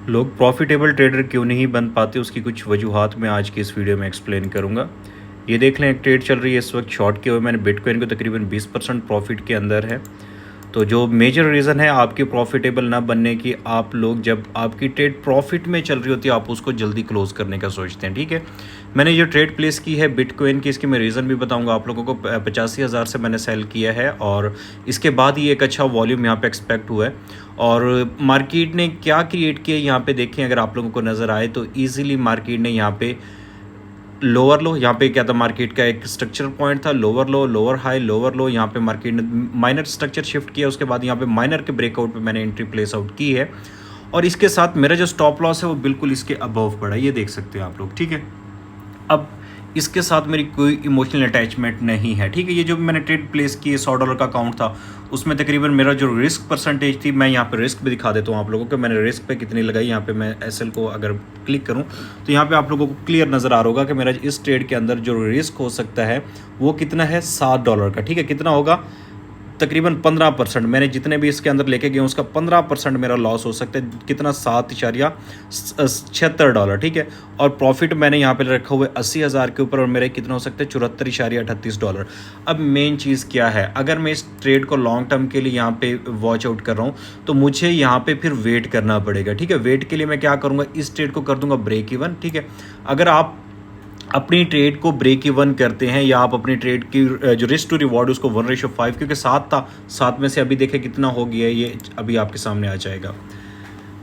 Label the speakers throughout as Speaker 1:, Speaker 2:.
Speaker 1: लोग profitable trader क्यों नहीं बन पाते, उसकी कुछ वजूहात मैं आज की इस वीडियो में एक्सप्लेन करूंगा। ये देख लें, एक ट्रेड चल रही है इस वक्त शॉर्ट के हुए, मैंने बिटकॉइन को तकरीबन 20% प्रॉफिट के अंदर है। तो जो मेजर रीज़न है आपकी प्रॉफिटेबल ना बनने की, आप लोग जब आपकी ट्रेड प्रॉफिट में चल रही होती है आप उसको जल्दी क्लोज करने का सोचते हैं। ठीक है, मैंने जो ट्रेड प्लेस की है बिटकॉइन की, इसकी मैं रीज़न भी बताऊंगा आप लोगों को। 85,000 से मैंने सेल किया है और इसके बाद ही एक अच्छा वॉल्यूम यहाँ पे एक्सपेक्ट हुआ है। और मार्केट ने क्या क्रिएट किया यहाँ पे देखें, अगर आप लोगों को नज़र आए तो ईजिली मार्केट ने यहाँ पे लोअर लो, यहाँ पे क्या था, मार्केट का एक स्ट्रक्चर पॉइंट था, लोअर लो लोअर हाई लोअर लो, यहाँ पे मार्केट ने माइनर स्ट्रक्चर शिफ्ट किया। उसके बाद यहाँ पे माइनर के ब्रेकआउट पे मैंने एंट्री प्लेस आउट की है और इसके साथ मेरा जो स्टॉप लॉस है वो बिल्कुल इसके अबव पड़ा, ये देख सकते हैं आप लोग। ठीक है, अब इसके साथ मेरी कोई इमोशनल अटैचमेंट नहीं है। ठीक है, ये जो मैंने ट्रेड प्लेस की $100 का अकाउंट था उसमें तकरीबन मेरा जो रिस्क परसेंटेज थी, मैं यहाँ पे रिस्क भी दिखा देता हूँ आप लोगों को, मैंने रिस्क पे कितनी लगाई। यहाँ पे मैं एसएल को अगर क्लिक करूँ तो यहाँ पे आप लोगों को क्लियर नज़र आ रहा होगा कि मेरा इस ट्रेड के अंदर जो रिस्क हो सकता है वो कितना है, $7 का। ठीक है, कितना होगा, तकरीबन 15%। मैंने जितने भी इसके अंदर लेके गए उसका 15% मेरा लॉस हो सकता है। कितना, $7.76। ठीक है, और प्रॉफिट मैंने यहाँ पे रखा हुआ है 80,000 के ऊपर और मेरे कितना हो सकता है, $74.38। अब मेन चीज़ क्या है, अगर मैं इस ट्रेड को लॉन्ग टर्म के लिए यहाँ पे वॉच आउट कर रहा हूँ तो मुझे यहाँ पे फिर वेट करना पड़ेगा। ठीक है, वेट के लिए मैं क्या करूँगा, इस ट्रेड को कर दूंगा ब्रेक इवन। ठीक है, अगर आप अपनी ट्रेड को ब्रेक इवन करते हैं या आप अपनी ट्रेड की जो रिस्क टू रिवॉर्ड उसको 1:5, क्योंकि 7 था, 7 में से अभी देखें कितना हो गया है, ये अभी आपके सामने आ जाएगा।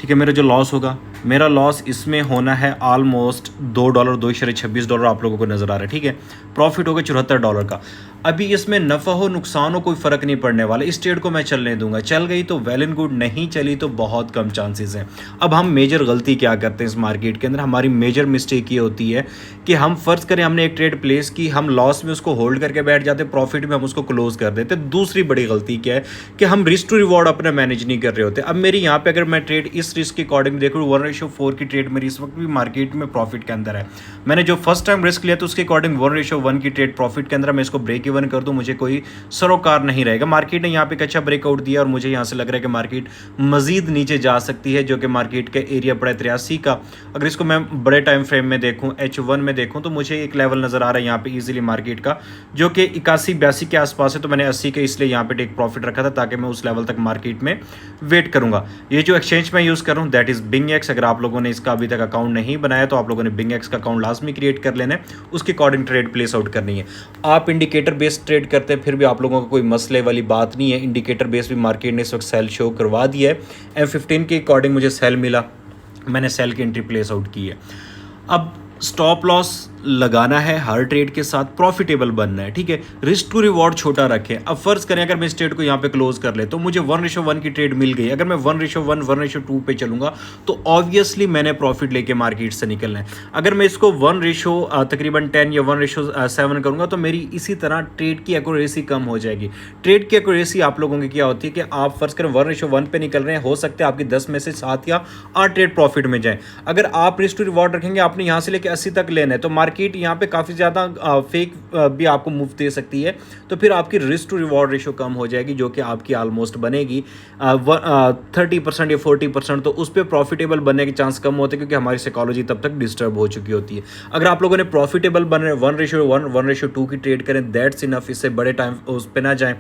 Speaker 1: ठीक है, मेरा जो लॉस होगा, मेरा लॉस इसमें होना है ऑलमोस्ट $2, $2.26 आप लोगों को नज़र आ रहा है। ठीक है, प्रॉफिट होगा $74 का। अभी इसमें नफ़ा हो नुकसान हो कोई फ़र्क नहीं पड़ने वाला, इस ट्रेड को मैं चलने दूंगा। चल गई तो वेल एंड गुड, नहीं चली तो बहुत कम चांसेस हैं। अब हम मेजर गलती क्या करते हैं इस मार्केट के अंदर, हमारी मेजर मिस्टेक ये होती है कि हम फ़र्ज़ करें हमने एक ट्रेड प्लेस की, हम लॉस में उसको होल्ड करके बैठ जाते, प्रॉफिट में हम उसको क्लोज कर देते। दूसरी बड़ी गलती क्या है कि हम रिस्क टू रिवॉर्ड अपना मैनेज नहीं कर रहे होते। अब मेरी यहाँ पे अगर मैं ट्रेड इस रिस्क के अकॉर्डिंग देखूँ, 1:4 की ट्रेड मेरी इस वक्त भी मार्केट में प्रॉफिट के अंदर है। मैंने जो फर्स्ट टाइम रिस्क लिया तो उसके अकॉर्डिंग 1:1 की ट्रेड प्रॉफिट के अंदर, मैं इसको ब्रेक इवन कर दूं मुझे कोई सरोकार नहीं रहेगा। मार्केट ने यहाँ पे एक अच्छा ब्रेकआउट दिया और मुझे यहाँ से लग रहा है कि मार्केट मजीद नीचे जा सकती है, जो कि मार्केट का एरिया पड़ा है 83 का। अगर इसको मैं बड़े टाइम फ्रेम में देखूँ, H1 में देखूँ, तो मुझे एक लेवल नज़र आ रहा है यहाँ पे ईजिली मार्केट का, जो कि 81-82 के आसपास है। तो मैंने 80 के इसलिए यहाँ पे टेक प्रॉफिट रखा था ताकि मैं उस लेवल तक मार्केट में वेट करूँगा। ये जो एक्सचेंज मैं यूज़ करूँ दैट इज़ BingX। अगर आप लोगों ने इसका अभी तक अकाउंट नहीं बनाया तो आप लोगों ने BingX का अकाउंट लाजमी क्रिएट कर लेना है, उसके अकॉर्डिंग ट्रेड प्लेस आउट करनी है। आप इंडिकेटर बेस्ड ट्रेड करते हैं फिर भी आप लोगों को कोई मसले वाली बात नहीं है, इंडिकेटर बेस्ड भी मार्केट ने इस वक्त सेल शो करवा दिया है। M15 के अकॉर्डिंग मुझे सेल मिला, मैंने सेल की एंट्री प्लेस आउट की है। अब स्टॉप लॉस लगाना है, हर ट्रेड के साथ प्रॉफिटेबल बनना है। ठीक है, रिस्क टू रिवॉर्ड छोटा रखें। अब फर्ज करें अगर मैं इस ट्रेड को यहाँ पे क्लोज कर ले तो मुझे 1:1 की ट्रेड मिल गई, अगर मैं 1:1 1:2 पे चलूंगा तो ऑब्वियसली मैंने प्रॉफिट लेके मार्केट से निकलना है। अगर मैं इसको तकरीबन 10 या 1:7 करूंगा तो मेरी इसी तरह ट्रेड की एक्यूरेसी कम हो जाएगी। ट्रेड की एक्यूरेसी आप लोगों की क्या होती है कि आप फर्ज करें 1:1 पे निकल रहे हैं, हो सकता है आपकी 10 में से 7 या 8 ट्रेड प्रॉफिट में जाए। अगर आप रिस्क टू रिवॉर्ड रखेंगे, आपने यहाँ से लेकर 80 तक लेना है, तो मार्केट यहाँ पे काफ़ी ज़्यादा फेक भी आपको मूव दे सकती है, तो फिर आपकी रिस्क टू रिवॉर्ड रेशो कम हो जाएगी, जो कि आपकी ऑलमोस्ट बनेगी 30% या 40%। तो उस पर प्रॉफिटेबल बनने के चांस कम होते हैं क्योंकि हमारी साइकोलॉजी तब तक डिस्टर्ब हो चुकी होती है। अगर आप लोगों ने प्रॉफिटेबल बन रहे 1:1 1:2 की ट्रेड करें, दैट्स इनफ। इससे बड़े टाइम उस पर ना जाएं,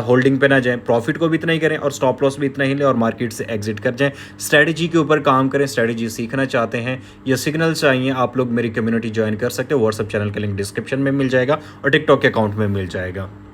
Speaker 1: होल्डिंग पे ना जाएं, प्रॉफिट को भी इतना ही करें और स्टॉप लॉस भी इतना ही लें और मार्केट से एग्जिट कर जाएं। स्ट्रैटेजी के ऊपर काम करें, स्ट्रैटेजी सीखना चाहते हैं या सिग्नल चाहिए, आप लोग मेरी कम्युनिटी ज्वाइन कर सकते हो। व्हाट्सएप चैनल का लिंक डिस्क्रिप्शन में मिल जाएगा और टिकटॉक के अकाउंट में मिल जाएगा।